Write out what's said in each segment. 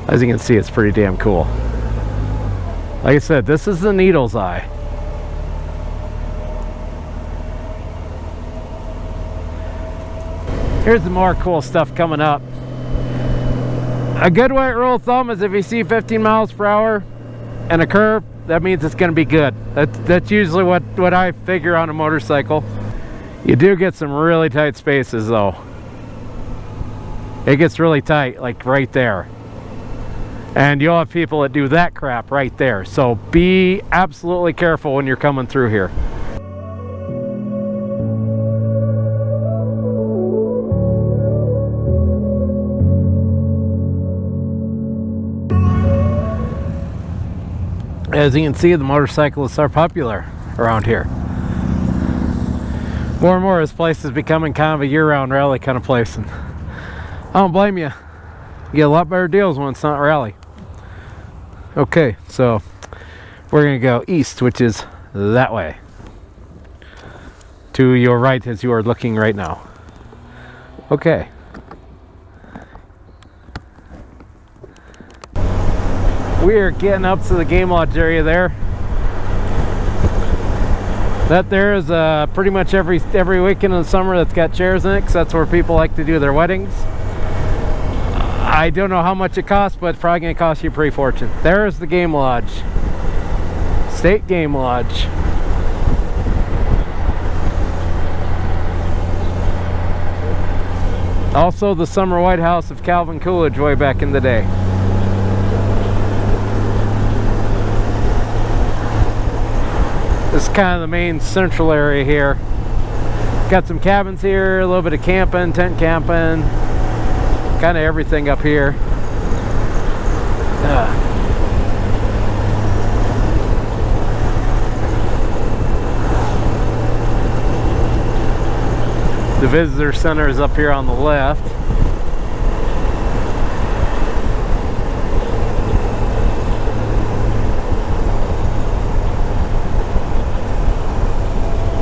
As you can see, it's pretty damn cool. Like I said, this is the needle's eye. Here's the more cool stuff coming up. A good white rule of thumb is if you see 15 miles per hour and a curve, that means it's going to be good. That's usually what I figure on a motorcycle. You do get some really tight spaces though. It gets really tight, like right there. And you'll have people that do that crap right there. So be absolutely careful when you're coming through here. As you can see, the motorcyclists are popular around here. More and more, this place is becoming kind of a year-round rally kind of place. And I don't blame you. You get a lot better deals when it's not rally. Okay, so we're going to go east, which is that way. To your right as you are looking right now. Okay. We are getting up to the game lodge area there. That there is pretty much every weekend in the summer that's got chairs in it, because that's where people like to do their weddings. I don't know how much it costs, but it's probably going to cost you a pretty fortune. There is the game lodge. State Game Lodge. Also the summer White House of Calvin Coolidge way back in the day. This is kind of the main central area here. Got some cabins here, a little bit of camping, tent camping, kind of everything up here. The visitor center is up here on the left.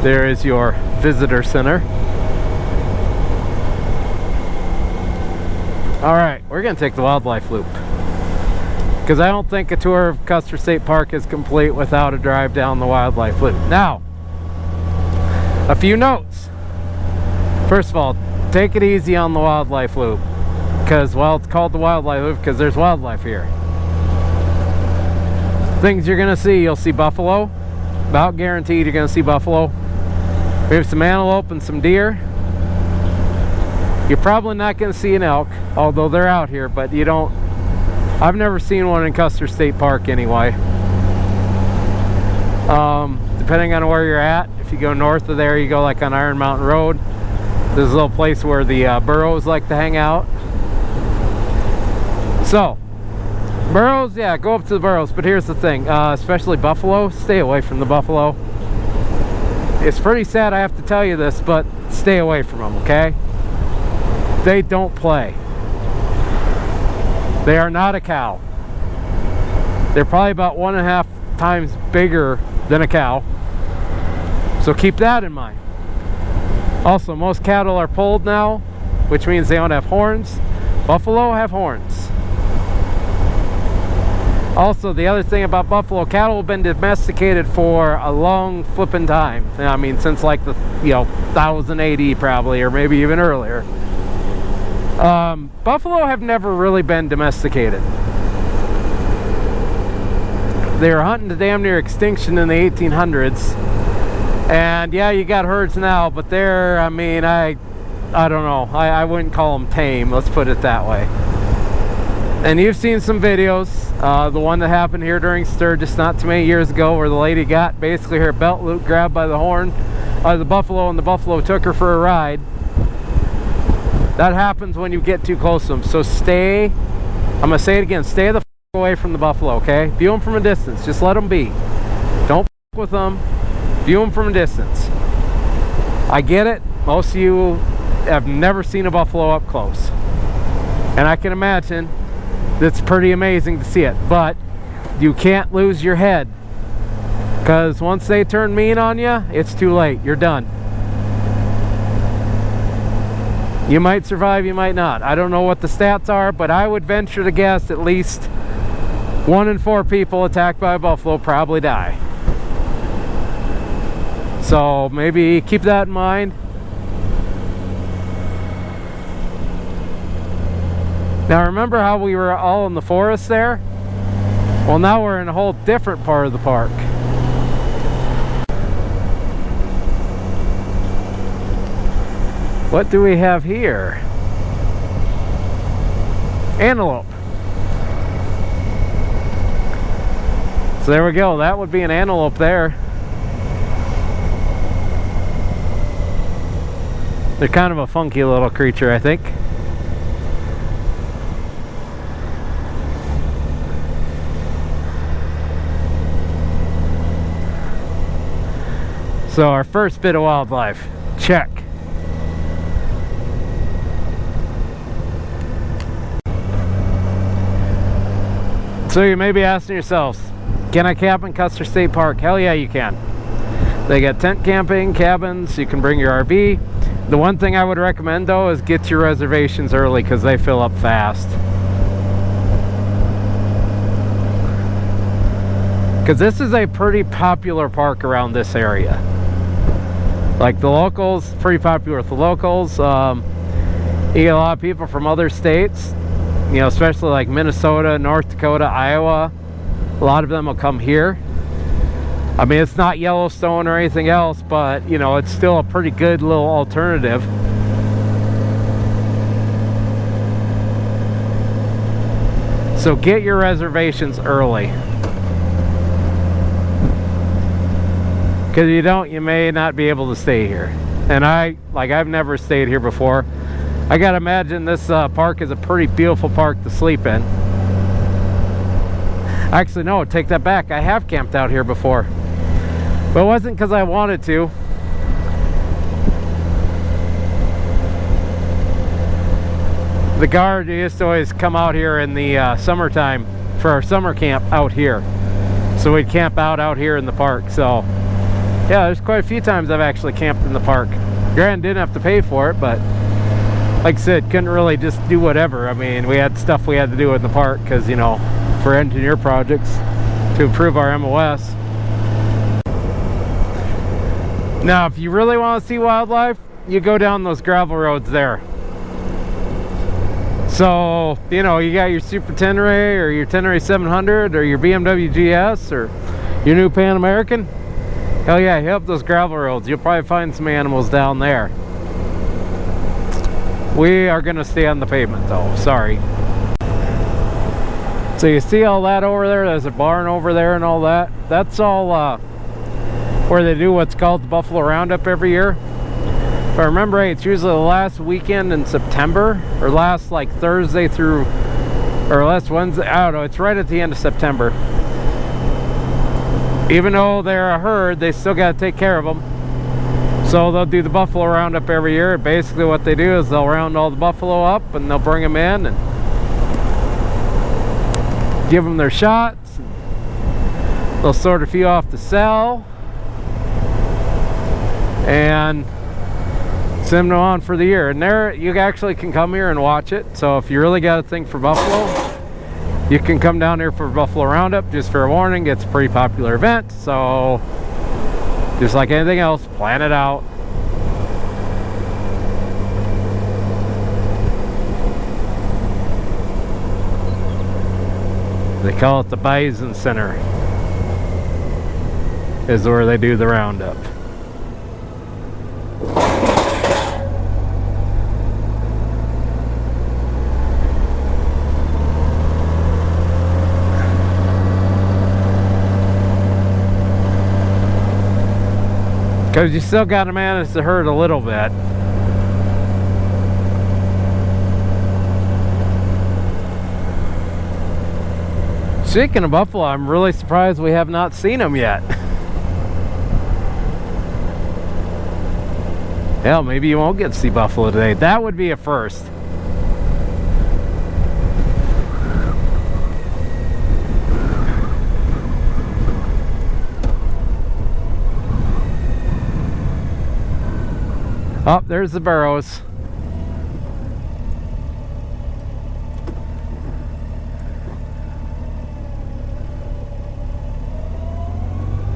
There is your visitor center. Alright, we're going to take the wildlife loop. Because I don't think a tour of Custer State Park is complete without a drive down the wildlife loop. Now, a few notes. First of all, take it easy on the wildlife loop. Because, well, it's called the wildlife loop because there's wildlife here. Things you're going to see, you'll see buffalo. About guaranteed you're going to see buffalo. We have some antelope and some deer. You're probably not going to see an elk, although they're out here, but you don't. I've never seen one in Custer State Park anyway. Depending on where you're at, if you go north of there, you go like on Iron Mountain Road. There's a little place where the burros like to hang out. So, burros, yeah, go up to the burros, but here's the thing, especially buffalo, stay away from the buffalo. It's pretty sad I have to tell you this, but stay away from them, okay? They don't play. They are not a cow. They're probably about 1.5 times bigger than a cow. So keep that in mind. Also, most cattle are polled now, which means they don't have horns. Buffalo have horns. Also, the other thing about buffalo, cattle have been domesticated for a long flipping time. I mean, since like the 1080 probably, or maybe even earlier. Buffalo have never really been domesticated. They were hunting to damn near extinction in the 1800s. And yeah, you got herds now, but they're, I mean, I don't know. I wouldn't call them tame, let's put it that way. And you've seen some videos. The one that happened here during Sturgis not too many years ago, where the lady got basically her belt loop grabbed by the horn of the buffalo, and the buffalo took her for a ride. That happens when you get too close to them. So stay, I'm going to say it again, stay the f away from the buffalo, okay? View them from a distance. Just let them be. Don't f with them. View them from a distance. I get it. Most of you have never seen a buffalo up close. And I can imagine it's pretty amazing to see it. But you can't lose your head. Because once they turn mean on you, it's too late. You're done. You might survive, you might not. I don't know what the stats are, but I would venture to guess at least 1 in 4 people attacked by a buffalo probably die. So maybe keep that in mind. Now remember how we were all in the forest there? Well, now we're in a whole different part of the park. What do we have here? Antelope. So there we go. That would be an antelope there. They're kind of a funky little creature, I think. So our first bit of wildlife, check. So you may be asking yourselves, can I camp in Custer State Park? Hell yeah, you can. They got tent camping, cabins, you can bring your RV. The one thing I would recommend though is get your reservations early because they fill up fast. Because this is a pretty popular park around this area. Like the locals, pretty popular with the locals. You get a lot of people from other states, you know, especially like Minnesota, North Dakota, Iowa. A lot of them will come here. I mean, it's not Yellowstone or anything else, but you know, it's still a pretty good little alternative. So get your reservations early. Because you don't, you may not be able to stay here. And I've never stayed here before. I gotta imagine this park is a pretty beautiful park to sleep in. Actually, no, take that back. I have camped out here before. But it wasn't because I wanted to. The guard used to always come out here in the summertime for our summer camp out here. So we'd camp out here in the park. So yeah, there's quite a few times I've actually camped in the park. Granted, didn't have to pay for it, but like I said, couldn't really just do whatever. I mean, we had stuff we had to do in the park because, you know, for engineer projects to improve our MOS. Now, if you really want to see wildlife, you go down those gravel roads there. So, you know, you got your Super Tenere or your Tenere 700 or your BMW GS or your new Pan American. Hell yeah, hit up those gravel roads. You'll probably find some animals down there. We are going to stay on the pavement though, sorry. So you see all that over there? There's a barn over there and all that. That's all where they do what's called the Buffalo Roundup every year. If I remember right, it's usually the last weekend in September, or last like Thursday through, or last Wednesday, I don't know, it's right at the end of September. Even though they're a herd, they still got to take care of them. So they'll do the Buffalo Roundup every year. Basically what they do is they'll round all the buffalo up and they'll bring them in and give them their shots. They'll sort a few off to sell and send them on for the year. And there you actually can come here and watch it. So if you really got a thing for buffalo, you can come down here for Buffalo Roundup. Just for a warning, it's a pretty popular event. So just like anything else, plan it out. They call it the Bison Center, is where they do the roundup. Because you still got to manage the herd a little bit. Speaking of buffalo, I'm really surprised we have not seen them yet. Hell, maybe you won't get to see buffalo today. That would be a first. Oh, there's the burros.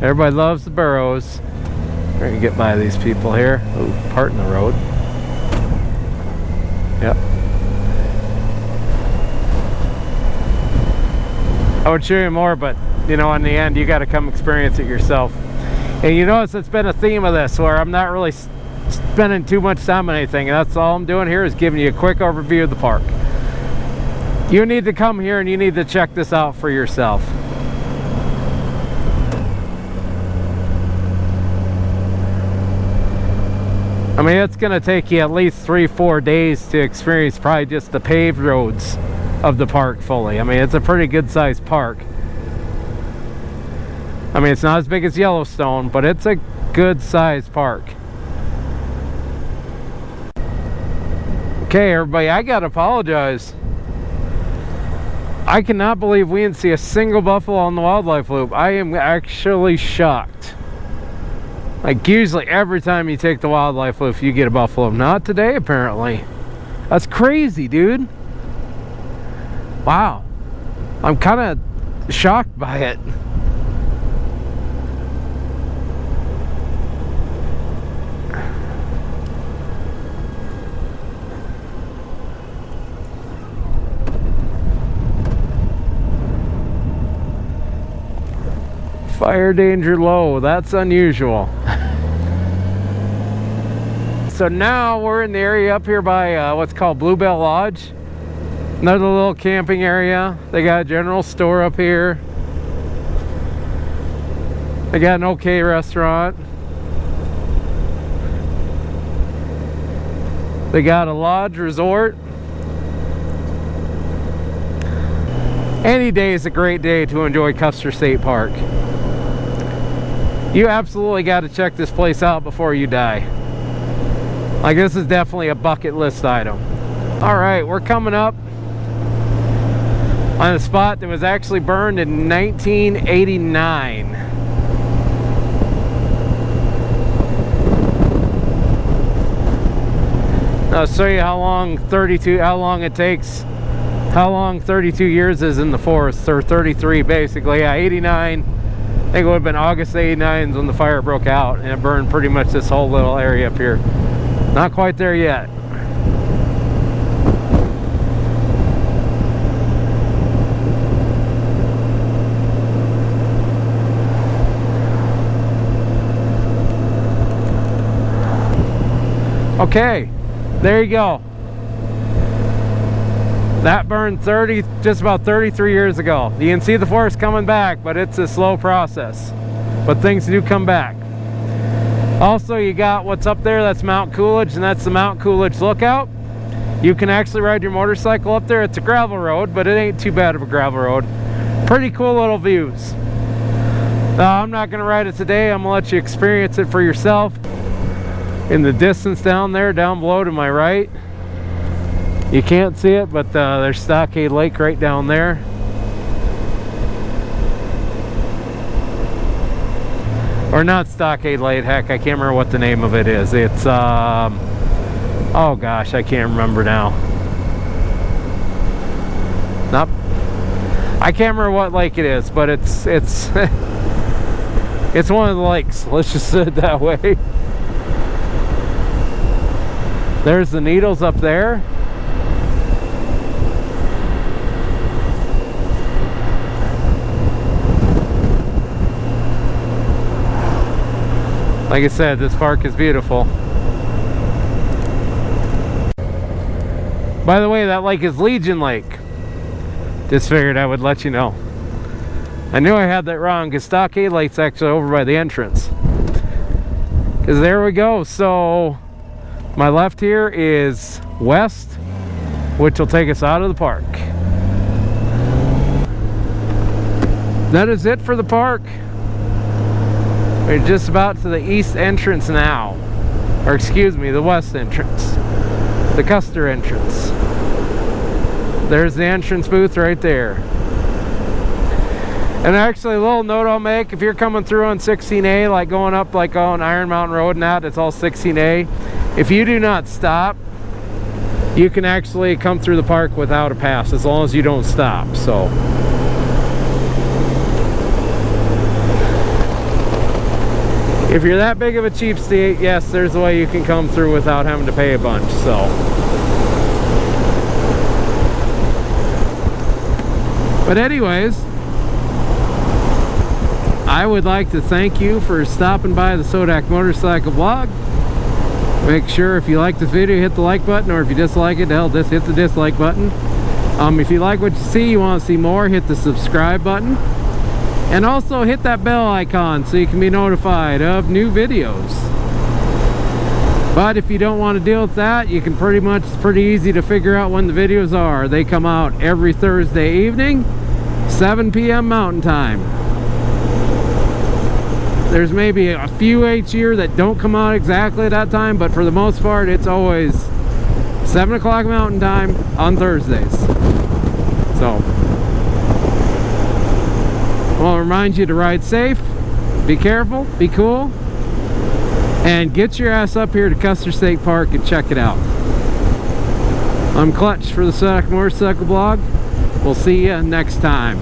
Everybody loves the burros. We're gonna get by these people here. Ooh, part in the road. Yep. I would show you more, but you know, in the end, you got to come experience it yourself. And you notice it's been a theme of this where I'm not really spending too much time on anything. And that's all I'm doing here is giving you a quick overview of the park. You need to come here and you need to check this out for yourself. I mean, it's going to take you at least 3-4 days to experience probably just the paved roads of the park fully. I mean, it's a pretty good sized park. I mean, it's not as big as Yellowstone, but it's a good sized park. Okay, everybody, I gotta apologize. I cannot believe we didn't see a single buffalo on the wildlife loop. I am actually shocked. Like, usually every time you take the wildlife loop, you get a buffalo. Not today, apparently. That's crazy, dude. Wow. I'm kind of shocked by it. Fire danger low. That's unusual. So now we're in the area up here by what's called Bluebell Lodge. Another little camping area. They got a general store up here. They got an okay restaurant. They got a lodge resort. Any day is a great day to enjoy Custer State Park. You absolutely got to check this place out before you die. Like, this is definitely a bucket list item. All right, we're coming up on a spot that was actually burned in 1989. I'll show you how long 32 years is in the forest, or 33 basically. Yeah, 89. I think it would have been August 89 when the fire broke out, and it burned pretty much this whole little area up here. Not quite there yet. Okay, there you go. That burned just about 33 years ago. You can see the forest coming back, but it's a slow process. But things do come back. Also, you got what's up there, that's Mount Coolidge, and that's the Mount Coolidge Lookout. You can actually ride your motorcycle up there. It's a gravel road, but it ain't too bad of a gravel road. Pretty cool little views. I'm not going to ride it today. I'm going to let you experience it for yourself. In the distance down there, down below to my right, you can't see it, but there's Stockade Lake right down there. Or not Stockade Lake, heck, I can't remember what the name of it is. It's, oh gosh, I can't remember now. Nope. I can't remember what lake it is, but it's it's one of the lakes. Let's just say it that way. There's the Needles up there. Like I said, this park is beautiful. By the way, that lake is Legion Lake. Just figured I would let you know. I knew I had that wrong because Stockade Lake's actually over by the entrance. Because there we go. So my left here is west, which will take us out of the park. That is it for the park. We're just about to the east entrance now. Or excuse me, the west entrance. The Custer entrance. There's the entrance booth right there. And actually, a little note I'll make, if you're coming through on 16A, like going up like on Iron Mountain Road and that, it's all 16A. If you do not stop, you can actually come through the park without a pass, as long as you don't stop, so. If you're that big of a cheapskate, yes, there's a way you can come through without having to pay a bunch. So, but anyways, I would like to thank you for stopping by the Sodak Motorcycle Blog. Make sure if you like this video, hit the like button, or if you dislike it, hell, just hit the dislike button. If you like what you see, you want to see more, hit the subscribe button. And also hit that bell icon so you can be notified of new videos. But if you don't want to deal with that, you can it's pretty easy to figure out when the videos are. They come out every Thursday evening, 7 p.m. Mountain Time. There's maybe a few each year that don't come out exactly at that time, but for the most part, it's always 7 o'clock Mountain Time on Thursdays. So, I'll remind you to ride safe, be careful, be cool, and get your ass up here to Custer State Park and check it out. I'm Clutch for the Sodak Motorcycle Blog. We'll see you next time.